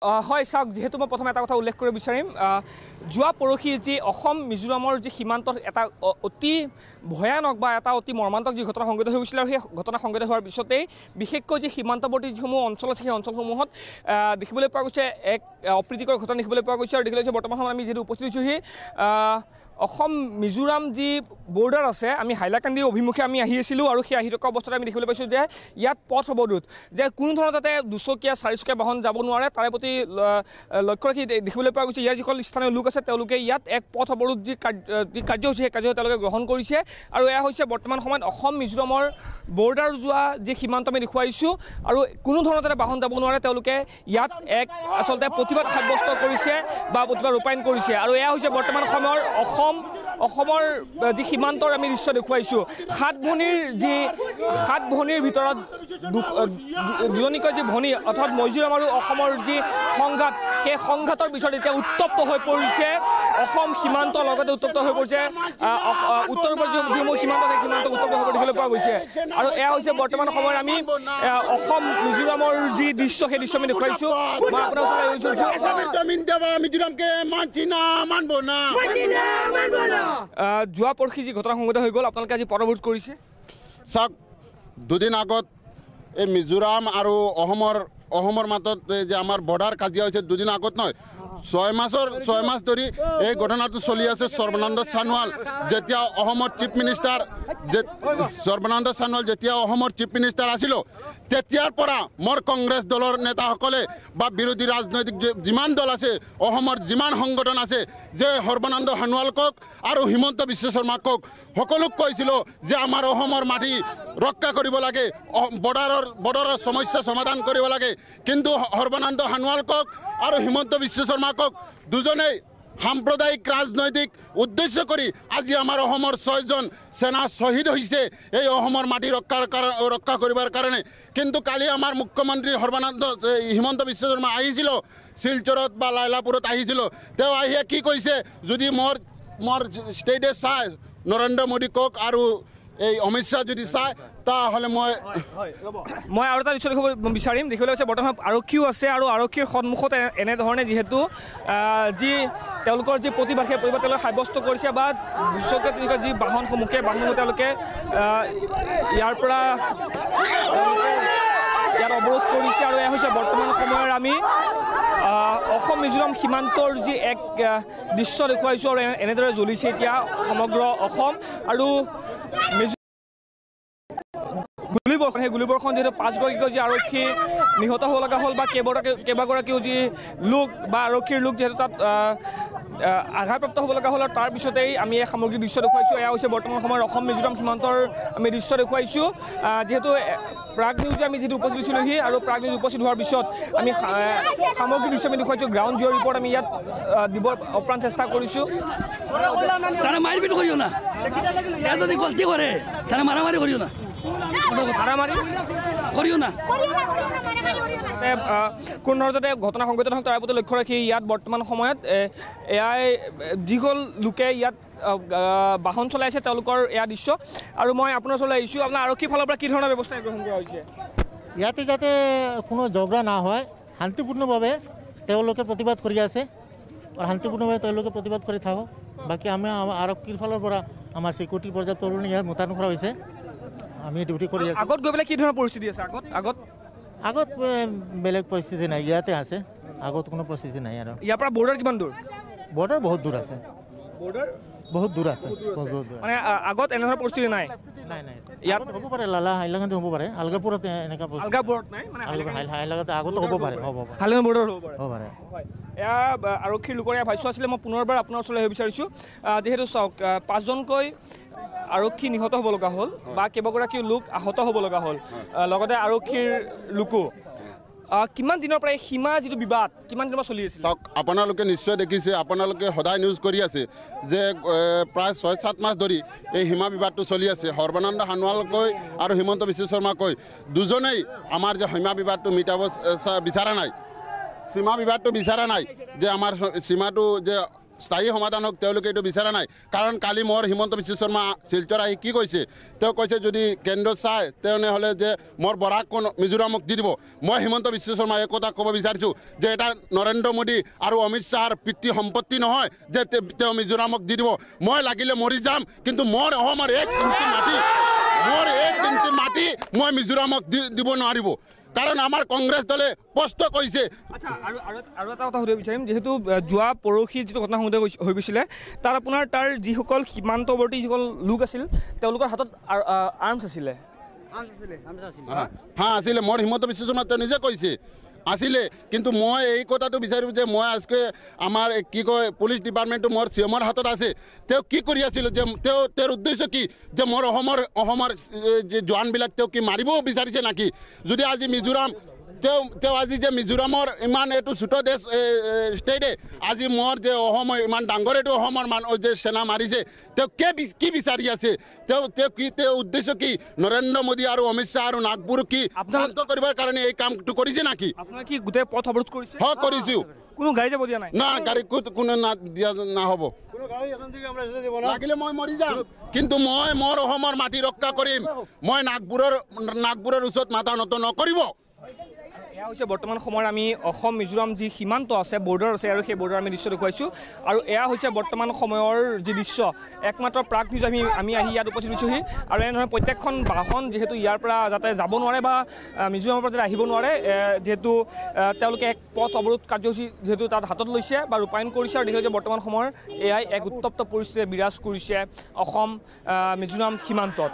হয় চাওক, যেহেতু মই প্ৰথমে এটা কথা উল্লেখ কৰিব বিচাৰিম, যোৱা পৰহি যি অসম মিজোৰামৰ যি সীমান্তত এটা অতি ভয়ানক বা এটা অতি মৰ্মান্তক যি ঘটনা সংঘটিত হৈ গৈছিল, আৰু সেই ঘটনা সংঘটিত হোৱাৰ পিছতেই বিশেষকৈ যি সীমান্তৱৰ্তী যিসমূহ অঞ্চল আছে সেই অঞ্চলসমূহত দেখিবলৈ পোৱা গৈছে এক অপ্ৰীতিকৰ ঘটনা দেখিবলৈ পোৱা গৈছে। আৰু দেখিবলৈ গৈছে বৰ্তমান সময়ত আমি যিহেতু উপস্থিত হৈছোঁহি অসম মিজোৰাম যি বৰ্ডাৰ আছে, আমি হাইলাকান্দি অভিমুখে আমি আহি আছিলোঁ, আৰু সেই আহি থকা অৱস্থাত আমি দেখিবলৈ পাইছোঁ যে ইয়াত পথ অৱৰোধ, যে কোনো ধৰণৰ যাতে দুচকীয়া চাৰিচকীয়া বাহন যাব নোৱাৰে তাৰে প্ৰতি লক্ষ্য ৰাখি দেখিবলৈ পোৱা গৈছে। ইয়াৰ যিসকল স্থানীয় লোক আছে তেওঁলোকে ইয়াত এক পথ অৱৰোধ যি কাৰ্যসূচী সেই কাৰ্যসূচী তেওঁলোকে গ্ৰহণ কৰিছে। আৰু এয়া হৈছে বৰ্তমান সময়ত অসম মিজোৰামৰ বৰ্ডাৰ যোৱা যি সীমান্ত আমি দেখুৱাইছোঁ, আৰু কোনো ধৰণৰ যাতে বাহন যাব নোৱাৰে তেওঁলোকে ইয়াত এক আচলতে প্ৰতিবাদ সাব্যস্ত কৰিছে বা প্ৰতিবাদ ৰূপায়ণ কৰিছে। আৰু এয়া হৈছে বৰ্তমান সময়ৰ অসমৰ যি সীমান্তৰ আমি দৃশ্য দেখুৱাইছোঁ। সাত ভনীৰ ভিতৰত দুজনীকৈ যি ভনী অৰ্থাৎ মিজোৰাম আৰু অসমৰ যি সংঘাত, সেই সংঘাতৰ পিছত এতিয়া উত্তপ্ত হৈ পৰিছে অসম সীমান্তৰ লগতে উত্তপ্ত হৈ পৰিছে উত্তৰ পূবৰ যিসমূহ সীমান্ত সেই সীমান্ত উত্তপ্ত হৈ দেখিবলৈ পোৱা গৈছে। আৰু এয়া হৈছে বৰ্তমান সময়ত আমি অসম মিজোৰামৰ যি দৃশ্য সেই দৃশ্য আমি দেখুৱাইছোঁ। মই আপোনাৰ যোৱা পৰহি যি ঘটনা সংঘটিত হৈ গ'ল, আপোনালোকে আজি পথ অৱৰোধ কৰিছে। চাওক, দুদিন আগত এই মিজোৰাম আৰু অসমৰ মাজত যে আমাৰ বৰ্ডাৰ কাজিয়া হৈছে, দুদিন আগত নহয়, 6 মাস ধৰি এই ঘটনাটো চলি আছে। সৰ্বানন্দ সোণোৱাল যেতিয়া অসমৰ চিফ মিনিষ্টাৰ আছিল, তেতিয়াৰ পৰা মোৰ কংগ্ৰেছ দলৰ নেতাসকলে বা বিৰোধী ৰাজনৈতিক যিমান দল আছে, অসমৰ যিমান সংগঠন আছে, যে সৰ্বানন্দ সোণোৱালক আৰু হিমন্ত বিশ্ব শৰ্মাকক সকলোক কৈছিলোঁ যে আমাৰ অসমৰ মাটি ৰক্ষা কৰিব লাগে, বৰ্ডাৰৰ সমস্যা সমাধান কৰিব লাগে। কিন্তু সৰ্বানন্দ সোণোৱালক আৰু হিমন্ত বিশ্ব শৰ্মাকক দুজনেই সাম্প্ৰদায়িক ৰাজনৈতিক উদ্দেশ্য কৰি আজি আমাৰ অসমৰ 6জন সেনা শ্বহীদ হৈছে এই অসমৰ মাটি ৰক্ষা কৰিবৰ কাৰণে। কিন্তু কালি আমাৰ মুখ্যমন্ত্ৰী হিমন্ত বিশ্ব শৰ্মা আহিছিল, শিলচৰত বা লাইলাপুৰত আহিছিল। তেওঁ আহিয়ে কি কৈছে, যদি মোৰ ষ্টেটে চাই নৰেন্দ্ৰ মোদী কক আৰু এই অমিত শ্বাহ যদি চাই, তাহলে মই আৰু এটা দৃশ্য দেখিব বিচাৰিম। দেখিবলৈ পাইছে বৰ্তমান আৰক্ষীও আছে, আৰু আৰক্ষীৰ সন্মুখত এনেধৰণে যিহেতু যি তেওঁলোকৰ যি প্ৰতিবাদ সেই প্ৰতিবাদ তেওঁলোকে সাব্যস্ত কৰিছে, বা দুচকীয়া তিনিচকীয়া যি বাহনসমূহ তেওঁলোকে ইয়াৰ পৰা ইয়াত অৱৰোধ কৰিছে। আৰু এয়া হৈছে বৰ্তমান সময়ৰ আমি অসম মিজোৰাম সীমান্তৰ যি এক দৃশ্য দেখুৱাইছোঁ, আৰু এনেদৰে জ্বলিছে এতিয়া সমগ্ৰ অসম। আৰু গুলীবৰ্ষণ, সেই গুলীবৰ্ষণ যিহেতু 5গৰাকীকৈ যি আৰক্ষী নিহত হ'ব লগা হ'ল, বা কেইবাগৰাকীও যি লোক বা আৰক্ষীৰ লোক যিহেতু তাত আঘাতপ্ৰাপ্ত হ'ব লগা হ'ল। আৰু তাৰপিছতেই আমি এই সামগ্ৰিক দৃশ্য দেখুৱাইছোঁ। এয়া হৈছে বৰ্তমান সময়ত অসম মিজোৰাম সীমান্তৰ আমি দৃশ্য দেখুৱাইছোঁ। যিহেতু প্ৰাগ নিউজে আমি যিটো উপস্থিত হৈছিলোঁহি, আৰু প্ৰাগ নিউজ উপস্থিত হোৱাৰ পিছত আমি সামগ্ৰিক দৃশ্য আমি দেখুৱাইছোঁ। গ্ৰাউণ্ড জিৰ' ৰিপৰ্ট আমি ইয়াত দিবৰ অপ্ৰাণ চেষ্টা কৰিছোঁ। মাৰপিট কৰিও না, যদি গল্টি কৰে তাৰা মাৰামাৰি কৰিও না, মাৰামাৰি কৰিও না। কোনো যাতে ঘটনা সংঘটিত হওক তাৰ প্ৰতি লক্ষ্য ৰাখি ইয়াত বৰ্তমান সময়ত এয়াই যিসকল লোকে ইয়াত বাহন চলাইছে তেওঁলোকৰ এয়া দৃশ্য। আৰু মই আপোনাৰ ওচৰলৈ আহিছোঁ, আপোনাৰ আৰক্ষীৰ ফালৰ পৰা কি ধৰণৰ ব্যৱস্থা গ্ৰহণ কৰা হৈছে? ইয়াতে যাতে কোনো ঝগড়া না হয়, শান্তিপূৰ্ণভাৱে তেওঁলোকে প্ৰতিবাদ কৰি আছে, আৰু শান্তিপূৰ্ণভাৱে তেওঁলোকে প্ৰতিবাদ কৰি থাকক। বাকী আমি আৰক্ষীৰ ফালৰ পৰা আমাৰ চিকিউৰিটি পৰ্যাপ্ত ইয়াত মোতায়েন কৰা হৈছে, আমি ডিউটি কৰি আছোঁ। আগত গৈ পেলাই কি ধৰণৰ পৰিস্থিতি আছে? আগত বেলেগ পৰিস্থিতি নাই, ইয়াতে আছে। আগত কোনো পৰিস্থিতি নাই। আৰু ইয়াৰ পৰা বৰ্ডাৰ কিমান দূৰ? বৰ্ডাৰ বহুত দূৰ আছে, বহুত দূৰ আছে। মানে আগত এনেধৰণৰ পৰিস্থিতি নাই? ইয়াত হ'ব পাৰে, লালা হাইলাকান্দি হ'ব পাৰে, আলগাপুৰত এনেকুৱা হাইলাকান্দি আগতো হ'ব পাৰে, হ'ব পাৰে। এয়া আৰক্ষীৰ লোকৰ এয়া ভাষ্য আছিলে। মই পুনৰবাৰ আপোনাৰ ওচৰলৈ আহিব বিচাৰিছোঁ। যিহেতু চাওক, 5জনকৈ আৰক্ষী নিহত হ'ব লগা হ'ল, বা কেইবাগৰাকীও লোক আহত হ'ব লগা হ'ল, লগতে আৰক্ষীৰ লোকো। কিমান দিনৰ পৰা এই সীমা যিটো বিবাদ কিমান দিনৰ পৰা চলি আছে? চাওক, আপোনালোকে নিশ্চয় দেখিছে, আপোনালোকে সদায় নিউজ কৰি আছে যে প্ৰায় 6-7 মাস ধৰি এই সীমা বিবাদটো চলি আছে। সৰ্বানন্দ সোণোৱালকৈ আৰু হিমন্ত বিশ্ব শৰ্মাকৈ দুজনেই আমাৰ যে সীমা বিবাদটো মিটাব বিচৰা নাই, সীমা বিবাদটো বিচৰা নাই, যে আমাৰ সীমাটো যে স্থায়ী সমাধান হোক তেওঁলোকে এইটো বিচৰা নাই কাৰণ কালি মোৰ হিমন্ত বিশ্ব শৰ্মা শিলচৰ আহি কি কৈছে তেওঁ কৈছে যদি কেন্দ্ৰ চায় তেনেহ'লে যে মোৰ বৰাক মিজোৰামক দি দিব মই হিমন্ত বিশ্ব শৰ্মাই এই কথা ক'ব বিচাৰিছোঁ যে এটা নৰেন্দ্ৰ মোদী আৰু অমিত শ্বাহৰ পিতৃ সম্পত্তি নহয় যে তেওঁ মিজোৰামক দি দিব মই লাগিলে মৰি যাম কিন্তু মোৰ অসমৰ 1 ইঞ্চি মাটি মই মিজোৰামক দিব নোৱাৰিব কাৰণ আমাৰ কংগ্ৰেছ দলে স্পষ্ট কৈছে আচ্ছা আৰু এটা কথা সুধিব বিচাৰিম যেহেতু যোৱা পৰহি যিটো ঘটনা সংঘটিত হৈ গৈছিলে তাত আপোনাৰ তাৰ যিসকল সীমান্তৱৰ্তী যিসকল লোক আছিল তেওঁলোকৰ হাতত আৰ্মছ আছিলে হা আছিলে মোৰ হিমন্ত বিশ্ব শৰ্মা তেওঁ নিজে কৈছে আছিলে কিন্তু মই এই কথাটো বিচাৰিম যে মই আজকে আমাৰ কি কয় পুলিচ ডিপাৰ্টমেণ্টটো মোৰ চিএমৰ হাতত আছে তেওঁ কি কৰি আছিল যে তেওঁৰ উদ্দেশ্য কি যে মোৰ অসমৰ যে জোৱানবিলাক তেওঁ কি মাৰিব বিচাৰিছে নেকি যদি আজি মিজোৰাম তেওঁ আজি যে মিজোৰামৰ ইমান এইটো ছোট দেশ ষ্টেটে আজি মোৰ যে অসমৰ ইমান ডাঙৰ এইটো অসমৰ যে সেনা মাৰিছে তেওঁ কি বিচাৰি আছে তেওঁ উদ্দেশ্য কি নৰেন্দ্ৰ মোদী আৰু অমিত শ্বাহ আৰু নাগপুৰ কি শান্ত কৰিবৰ কাৰণে এই কামটো কৰিছে নেকি আপোনালোকে কি গোটেই পথ অৱৰোধ কৰিছে হয় কৰিছোঁ কোনো গাড়ী যাব দিয়া নাই না গাড়ী কোনো দিয়া নহ'ব লাগিলে মই মৰি যাম কিন্তু মই মোৰ অসমৰ মাটি ৰক্ষা কৰিম মই নাগপুৰৰ ওচৰত মাথা নত নকৰিব এয়া হৈছে বৰ্তমান সময়ত আমি অসম মিজোৰাম যি সীমান্ত আছে বৰ্ডাৰ আছে আৰু সেই বৰ্ডাৰ আমি দৃশ্য দেখুৱাইছোঁ আৰু এয়া হৈছে বৰ্তমান সময়ৰ যি দৃশ্য একমাত্ৰ প্ৰাগ নিউজ আমি আহি ইয়াত উপস্থিত হৈছোঁহি আৰু এনেধৰণে প্ৰত্যেকখন বাহন যিহেতু ইয়াৰ পৰা যাতে যাব নোৱাৰে বা মিজোৰামৰ পৰা যাতে আহিব নোৱাৰে যিহেতু তেওঁলোকে এক পথ অৱৰোধ কাৰ্যসূচী যিহেতু তাত হাতত লৈছে বা ৰূপায়ণ কৰিছে আৰু দেখিছে বৰ্তমান সময়ৰ এয়াই এক উত্তপ্ত পৰিস্থিতিয়ে বিৰাজ কৰিছে অসম মিজোৰাম সীমান্তত